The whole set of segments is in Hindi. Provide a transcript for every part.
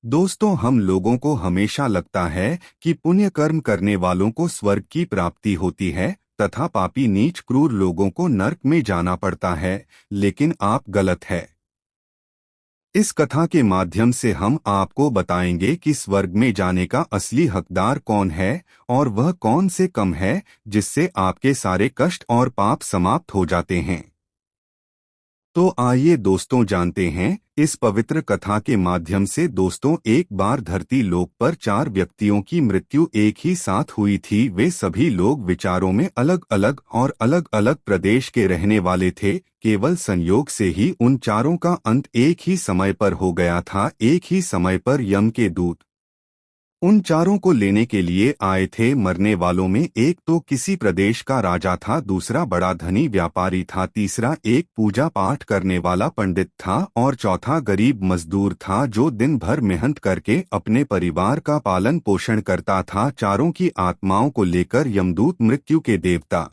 दोस्तों, हम लोगों को हमेशा लगता है कि पुण्य कर्म करने वालों को स्वर्ग की प्राप्ति होती है तथा पापी नीच क्रूर लोगों को नरक में जाना पड़ता है, लेकिन आप गलत है। इस कथा के माध्यम से हम आपको बताएंगे कि स्वर्ग में जाने का असली हकदार कौन है और वह कौन से कम है जिससे आपके सारे कष्ट और पाप समाप्त हो जाते हैं। तो आइए दोस्तों जानते हैं इस पवित्र कथा के माध्यम से। दोस्तों, एक बार धरती लोक पर चार व्यक्तियों की मृत्यु एक ही साथ हुई थी। वे सभी लोग विचारों में अलग अलग और अलग अलग प्रदेश के रहने वाले थे। केवल संयोग से ही उन चारों का अंत एक ही समय पर हो गया था। एक ही समय पर यम के दूत उन चारों को लेने के लिए आए थे। मरने वालों में एक तो किसी प्रदेश का राजा था, दूसरा बड़ा धनी व्यापारी था, तीसरा एक पूजा पाठ करने वाला पंडित था और चौथा गरीब मजदूर था जो दिन भर मेहनत करके अपने परिवार का पालन पोषण करता था। चारों की आत्माओं को लेकर यमदूत मृत्यु के देवता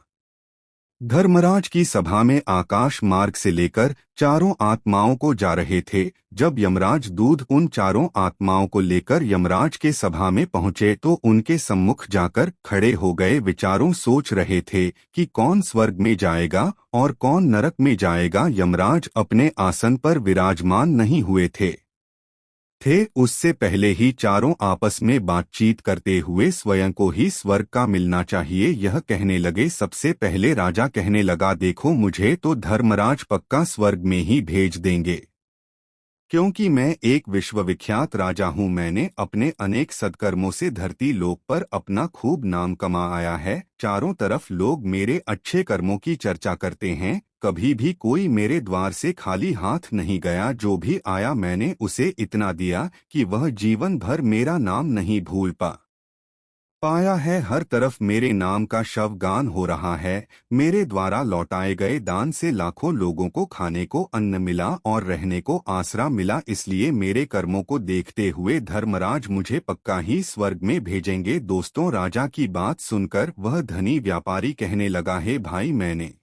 धर्मराज की सभा में आकाश मार्ग से लेकर चारों आत्माओं को जा रहे थे। जब यमराज दूत उन चारों आत्माओं को लेकर यमराज के सभा में पहुंचे तो उनके सम्मुख जाकर खड़े हो गए। विचारों सोच रहे थे कि कौन स्वर्ग में जाएगा और कौन नरक में जाएगा। यमराज अपने आसन पर विराजमान नहीं हुए थे उससे पहले ही चारों आपस में बातचीत करते हुए स्वयं को ही स्वर्ग का मिलना चाहिए यह कहने लगे। सबसे पहले राजा कहने लगा, देखो, मुझे तो धर्मराज पक्का स्वर्ग में ही भेज देंगे, क्योंकि मैं एक विश्वविख्यात राजा हूँ। मैंने अपने अनेक सत्कर्मों से धरती लोक पर अपना खूब नाम कमाया है। चारों तरफ लोग मेरे अच्छे कर्मों की चर्चा करते हैं। कभी भी कोई मेरे द्वार से खाली हाथ नहीं गया। जो भी आया मैंने उसे इतना दिया कि वह जीवन भर मेरा नाम नहीं भूल पाया है। हर तरफ मेरे नाम का शवगान हो रहा है। मेरे द्वारा लौटाए गए दान से लाखों लोगों को खाने को अन्न मिला और रहने को आसरा मिला। इसलिए मेरे कर्मों को देखते हुए धर्मराज मुझे पक्का ही स्वर्ग में भेजेंगे। दोस्तों, राजा की बात सुनकर वह धनी व्यापारी कहने लगा, है भाई, मैंने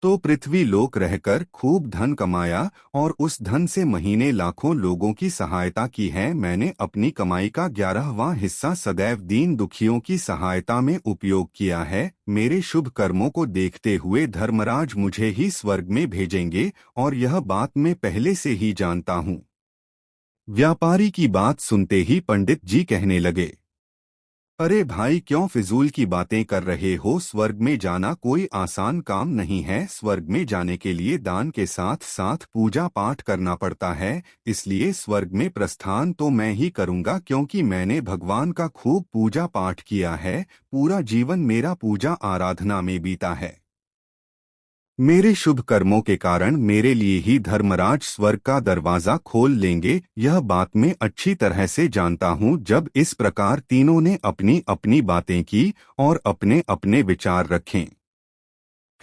तो पृथ्वी लोक रहकर खूब धन कमाया और उस धन से महीने लाखों लोगों की सहायता की है। मैंने अपनी कमाई का 11वां हिस्सा सदैव दीन दुखियों की सहायता में उपयोग किया है। मेरे शुभ कर्मों को देखते हुए धर्मराज मुझे ही स्वर्ग में भेजेंगे और यह बात मैं पहले से ही जानता हूँ। व्यापारी की बात सुनते ही पंडित जी कहने लगे, अरे भाई, क्यों फिजूल की बातें कर रहे हो। स्वर्ग में जाना कोई आसान काम नहीं है। स्वर्ग में जाने के लिए दान के साथ साथ पूजा पाठ करना पड़ता है। इसलिए स्वर्ग में प्रस्थान तो मैं ही करूंगा, क्योंकि मैंने भगवान का खूब पूजा पाठ किया है। पूरा जीवन मेरा पूजा आराधना में बीता है। मेरे शुभ कर्मों के कारण मेरे लिए ही धर्मराज स्वर्ग का दरवाजा खोल लेंगे। यह बात मैं अच्छी तरह से जानता हूँ। जब इस प्रकार तीनों ने अपनी अपनी बातें की और अपने अपने विचार रखे,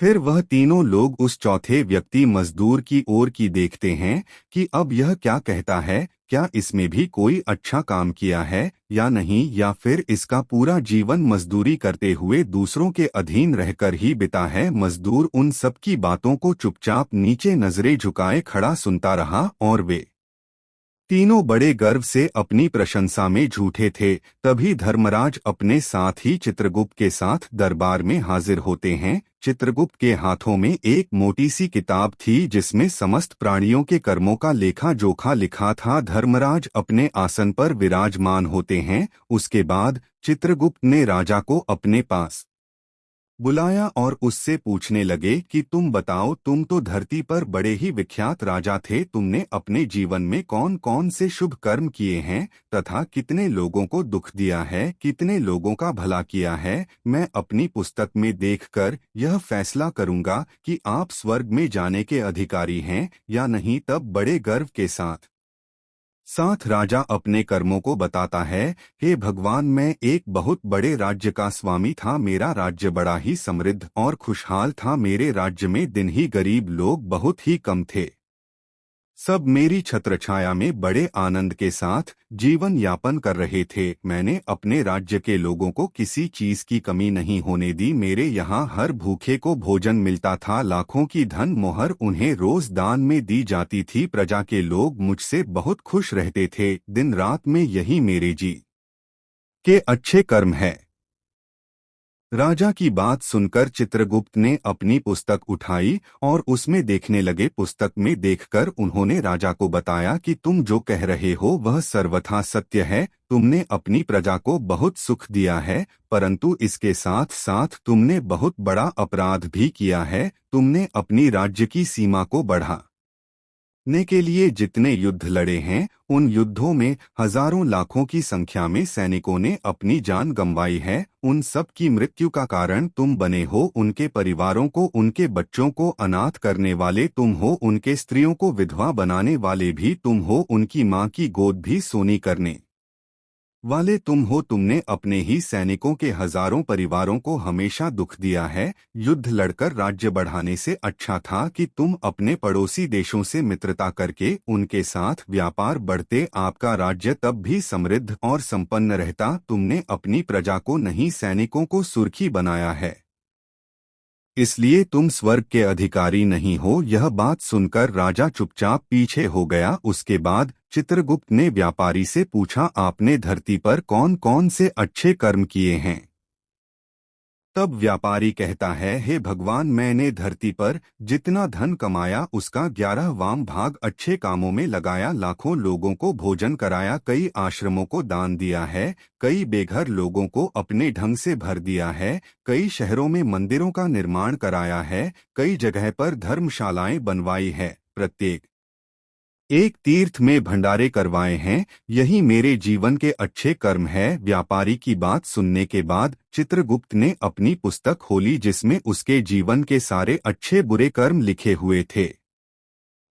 फिर वह तीनों लोग उस चौथे व्यक्ति मजदूर की ओर की देखते हैं कि अब यह क्या कहता है। क्या इसमें भी कोई अच्छा काम किया है या नहीं, या फिर इसका पूरा जीवन मजदूरी करते हुए दूसरों के अधीन रहकर ही बिता है। मजदूर उन सब की बातों को चुपचाप नीचे नजरें झुकाए खड़ा सुनता रहा और वे तीनों बड़े गर्व से अपनी प्रशंसा में झूठे थे। तभी धर्मराज अपने साथ ही चित्रगुप्त के साथ दरबार में हाजिर होते हैं। चित्रगुप्त के हाथों में एक मोटी सी किताब थी जिसमें समस्त प्राणियों के कर्मों का लेखा जोखा लिखा था। धर्मराज अपने आसन पर विराजमान होते हैं। उसके बाद चित्रगुप्त ने राजा को अपने पास बुलाया और उससे पूछने लगे कि तुम बताओ, तुम तो धरती पर बड़े ही विख्यात राजा थे। तुमने अपने जीवन में कौन कौन से शुभ कर्म किए हैं तथा कितने लोगों को दुख दिया है, कितने लोगों का भला किया है। मैं अपनी पुस्तक में देखकर यह फैसला करूंगा कि आप स्वर्ग में जाने के अधिकारी हैं या नहीं। तब बड़े गर्व के साथ राजा अपने कर्मों को बताता है, हे भगवान, मैं एक बहुत बड़े राज्य का स्वामी था। मेरा राज्य बड़ा ही समृद्ध और खुशहाल था। मेरे राज्य में दिन ही गरीब लोग बहुत ही कम थे। सब मेरी छत्रछाया में बड़े आनंद के साथ जीवन यापन कर रहे थे। मैंने अपने राज्य के लोगों को किसी चीज की कमी नहीं होने दी। मेरे यहाँ हर भूखे को भोजन मिलता था। लाखों की धन मोहर उन्हें रोज दान में दी जाती थी। प्रजा के लोग मुझसे बहुत खुश रहते थे। दिन रात में यही मेरे जी के अच्छे कर्म है। राजा की बात सुनकर चित्रगुप्त ने अपनी पुस्तक उठाई और उसमें देखने लगे। पुस्तक में देखकर उन्होंने राजा को बताया कि तुम जो कह रहे हो वह सर्वथा सत्य है। तुमने अपनी प्रजा को बहुत सुख दिया है, परंतु इसके साथ साथ तुमने बहुत बड़ा अपराध भी किया है। तुमने अपनी राज्य की सीमा को बढ़ा ने के लिए जितने युद्ध लड़े हैं, उन युद्धों में हजारों लाखों की संख्या में सैनिकों ने अपनी जान गंवाई है। उन सब की मृत्यु का कारण तुम बने हो। उनके परिवारों को, उनके बच्चों को अनाथ करने वाले तुम हो। उनके स्त्रियों को विधवा बनाने वाले भी तुम हो। उनकी माँ की गोद भी सोनी करने वाले तुम हो। तुमने अपने ही सैनिकों के हजारों परिवारों को हमेशा दुख दिया है। युद्ध लड़कर राज्य बढ़ाने से अच्छा था कि तुम अपने पड़ोसी देशों से मित्रता करके उनके साथ व्यापार बढ़ते। आपका राज्य तब भी समृद्ध और संपन्न रहता। तुमने अपनी प्रजा को नहीं, सैनिकों को सुर्खी बनाया है, इसलिए तुम स्वर्ग के अधिकारी नहीं हो। यह बात सुनकर राजा चुपचाप पीछे हो गया। उसके बाद चित्रगुप्त ने व्यापारी से पूछा, आपने धरती पर कौन कौन से अच्छे कर्म किए हैं? तब व्यापारी कहता है, हे भगवान, मैंने धरती पर जितना धन कमाया उसका 11वां भाग अच्छे कामों में लगाया। लाखों लोगों को भोजन कराया, कई आश्रमों को दान दिया है, कई बेघर लोगों को अपने ढंग से भर दिया है, कई शहरों में मंदिरों का निर्माण कराया है, कई जगह पर धर्मशालाएं बनवाई है, प्रत्येक एक तीर्थ में भंडारे करवाए हैं। यही मेरे जीवन के अच्छे कर्म है। व्यापारी की बात सुनने के बाद चित्रगुप्त ने अपनी पुस्तक खोली जिसमें उसके जीवन के सारे अच्छे बुरे कर्म लिखे हुए थे।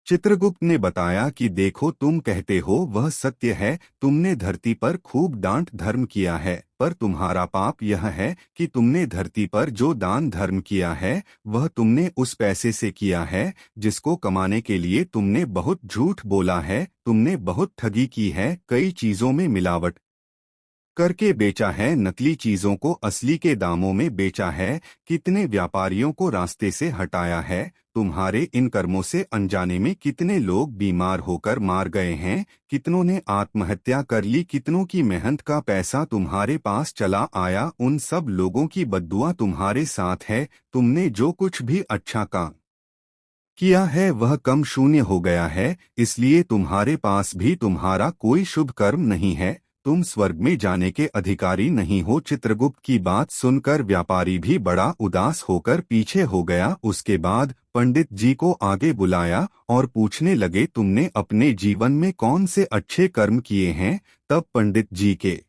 चित्रगुप्त ने बताया कि देखो, तुम कहते हो वह सत्य है। तुमने धरती पर खूब डांट धर्म किया है, पर तुम्हारा पाप यह है कि तुमने धरती पर जो दान धर्म किया है वह तुमने उस पैसे से किया है जिसको कमाने के लिए तुमने बहुत झूठ बोला है। तुमने बहुत ठगी की है, कई चीजों में मिलावट करके बेचा है, नकली चीजों को असली के दामों में बेचा है, कितने व्यापारियों को रास्ते से हटाया है। तुम्हारे इन कर्मों से अनजाने में कितने लोग बीमार होकर मार गए हैं, कितनों ने आत्महत्या कर ली, कितनों की मेहनत का पैसा तुम्हारे पास चला आया। उन सब लोगों की बद्दुआ तुम्हारे साथ है। तुमने जो कुछ भी अच्छा काम किया है वह कम शून्य हो गया है, इसलिए तुम्हारे पास भी तुम्हारा कोई शुभ कर्म नहीं है। तुम स्वर्ग में जाने के अधिकारी नहीं हो। चित्रगुप्त की बात सुनकर व्यापारी भी बड़ा उदास होकर पीछे हो गया। उसके बाद पंडित जी को आगे बुलाया और पूछने लगे, तुमने अपने जीवन में कौन से अच्छे कर्म किए हैं? तब पंडित जी के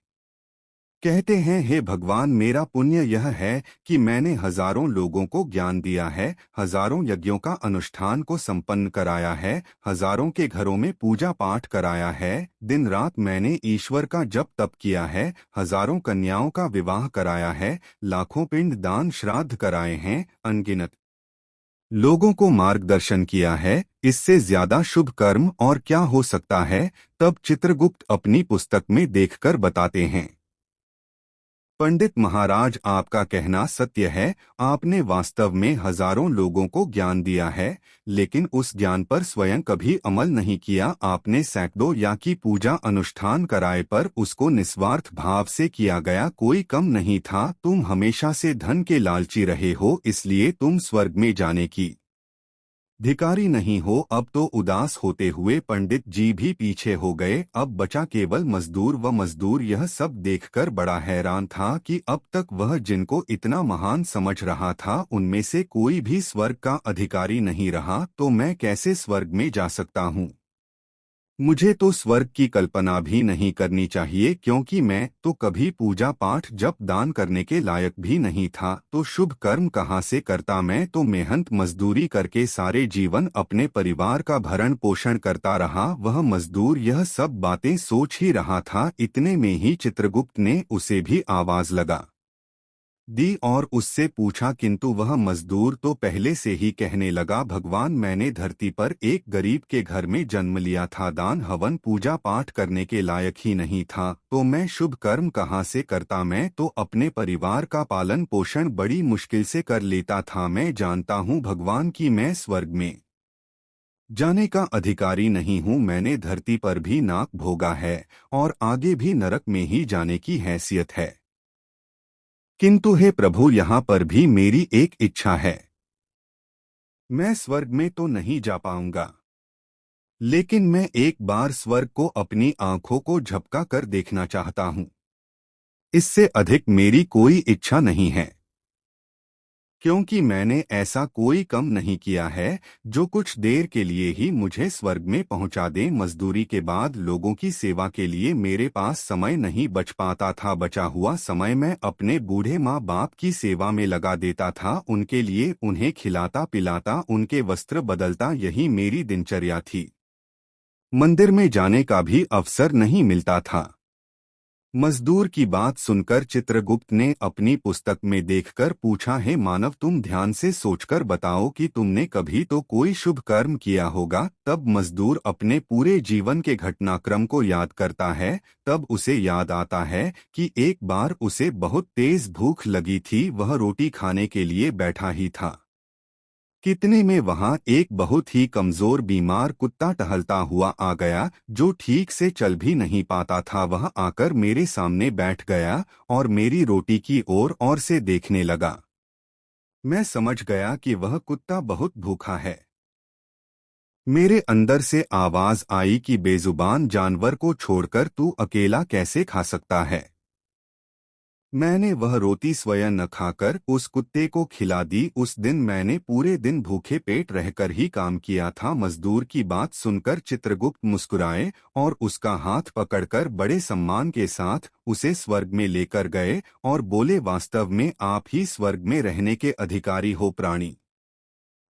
कहते हैं, हे भगवान, मेरा पुण्य यह है कि मैंने हजारों लोगों को ज्ञान दिया है, हजारों यज्ञों का अनुष्ठान को संपन्न कराया है, हजारों के घरों में पूजा पाठ कराया है, दिन रात मैंने ईश्वर का जप तप किया है, हजारों कन्याओं का विवाह कराया है, लाखों पिंड दान श्राद्ध कराए हैं, अनगिनत लोगों को मार्गदर्शन किया है। इससे ज्यादा शुभ कर्म और क्या हो सकता है? तब चित्रगुप्त अपनी पुस्तक में देखकर बताते हैं, पंडित महाराज, आपका कहना सत्य है। आपने वास्तव में हजारों लोगों को ज्ञान दिया है, लेकिन उस ज्ञान पर स्वयं कभी अमल नहीं किया। आपने सैकड़ों या की पूजा अनुष्ठान कराए, पर उसको निस्वार्थ भाव से किया गया, कोई कम नहीं था। तुम हमेशा से धन के लालची रहे हो, इसलिए तुम स्वर्ग में जाने की धिकारी नहीं हो। अब तो उदास होते हुए पंडित जी भी पीछे हो गए। अब बचा केवल मजदूर व मजदूर यह सब देखकर बड़ा हैरान था कि अब तक वह जिनको इतना महान समझ रहा था उनमें से कोई भी स्वर्ग का अधिकारी नहीं रहा। तो मैं कैसे स्वर्ग में जा सकता हूँ? मुझे तो स्वर्ग की कल्पना भी नहीं करनी चाहिए, क्योंकि मैं तो कभी पूजा पाठ जप दान करने के लायक भी नहीं था। तो शुभ कर्म कहाँ से करता? मैं तो मेहनत मजदूरी करके सारे जीवन अपने परिवार का भरण पोषण करता रहा। वह मजदूर यह सब बातें सोच ही रहा था, इतने में ही चित्रगुप्त ने उसे भी आवाज लगा दी और उससे पूछा, किंतु वह मजदूर तो पहले से ही कहने लगा, भगवान मैंने धरती पर एक गरीब के घर में जन्म लिया था, दान हवन पूजा पाठ करने के लायक ही नहीं था, तो मैं शुभ कर्म कहाँ से करता, मैं तो अपने परिवार का पालन पोषण बड़ी मुश्किल से कर लेता था, मैं जानता हूँ भगवान कि मैं स्वर्ग में जाने का अधिकारी नहीं हूँ, मैंने धरती पर भी नाक भोगा है और आगे भी नरक में ही जाने की हैसियत है। किंतु हे प्रभु, यहाँ पर भी मेरी एक इच्छा है, मैं स्वर्ग में तो नहीं जा पाऊंगा, लेकिन मैं एक बार स्वर्ग को अपनी आंखों को झपका कर देखना चाहता हूँ। इससे अधिक मेरी कोई इच्छा नहीं है, क्योंकि मैंने ऐसा कोई कम नहीं किया है जो कुछ देर के लिए ही मुझे स्वर्ग में पहुंचा दे। मजदूरी के बाद लोगों की सेवा के लिए मेरे पास समय नहीं बच पाता था, बचा हुआ समय मैं अपने बूढ़े माँ बाप की सेवा में लगा देता था, उनके लिए उन्हें खिलाता पिलाता उनके वस्त्र बदलता, यही मेरी दिनचर्या थी। मंदिर में जाने का भी अवसर नहीं मिलता था। मजदूर की बात सुनकर चित्रगुप्त ने अपनी पुस्तक में देखकर पूछा, हे मानव, तुम ध्यान से सोचकर बताओ कि तुमने कभी तो कोई शुभ कर्म किया होगा। तब मजदूर अपने पूरे जीवन के घटनाक्रम को याद करता है। तब उसे याद आता है कि एक बार उसे बहुत तेज भूख लगी थी, वह रोटी खाने के लिए बैठा ही था। कितने में वहां एक बहुत ही कमजोर बीमार कुत्ता टहलता हुआ आ गया, जो ठीक से चल भी नहीं पाता था। वह आकर मेरे सामने बैठ गया और मेरी रोटी की ओर से देखने लगा। मैं समझ गया कि वह कुत्ता बहुत भूखा है। मेरे अंदर से आवाज आई कि बेजुबान जानवर को छोड़कर तू अकेला कैसे खा सकता है। मैंने वह रोटी स्वयं न खाकर उस कुत्ते को खिला दी। उस दिन मैंने पूरे दिन भूखे पेट रहकर ही काम किया था। मजदूर की बात सुनकर चित्रगुप्त मुस्कुराए और उसका हाथ पकड़कर बड़े सम्मान के साथ उसे स्वर्ग में लेकर गए और बोले, वास्तव में आप ही स्वर्ग में रहने के अधिकारी हो प्राणी।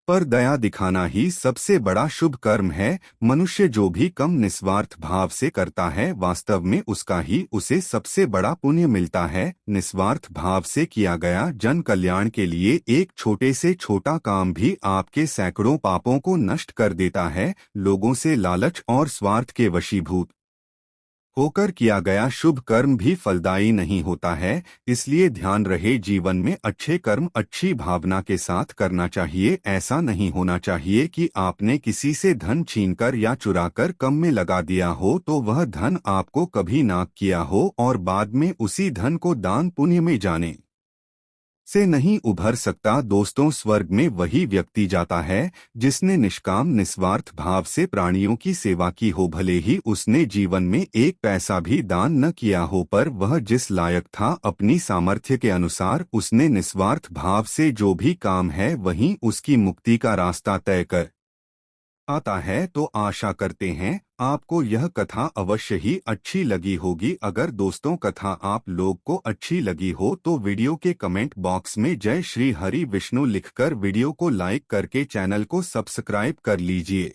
पर दया दिखाना ही सबसे बड़ा शुभ कर्म है। मनुष्य जो भी कम निस्वार्थ भाव से करता है, वास्तव में उसका ही उसे सबसे बड़ा पुण्य मिलता है। निस्वार्थ भाव से किया गया जन कल्याण के लिए एक छोटे से छोटा काम भी आपके सैकड़ों पापों को नष्ट कर देता है। लोगों से लालच और स्वार्थ के वशीभूत होकर किया गया शुभ कर्म भी फलदायी नहीं होता है। इसलिए ध्यान रहे, जीवन में अच्छे कर्म अच्छी भावना के साथ करना चाहिए। ऐसा नहीं होना चाहिए कि आपने किसी से धन छीनकर या चुराकर कम में लगा दिया हो तो वह धन आपको कभी नाक किया हो और बाद में उसी धन को दान पुण्य में जाने से नहीं उभर सकता। दोस्तों, स्वर्ग में वही व्यक्ति जाता है जिसने निष्काम निस्वार्थ भाव से प्राणियों की सेवा की हो, भले ही उसने जीवन में एक पैसा भी दान न किया हो, पर वह जिस लायक था अपनी सामर्थ्य के अनुसार उसने निस्वार्थ भाव से जो भी काम है वहीं उसकी मुक्ति का रास्ता तय कर आता है। तो आशा करते हैं आपको यह कथा अवश्य ही अच्छी लगी होगी। अगर दोस्तों कथा आप लोग को अच्छी लगी हो तो वीडियो के कमेंट बॉक्स में जय श्री हरि विष्णु लिखकर वीडियो को लाइक करके चैनल को सब्सक्राइब कर लीजिए।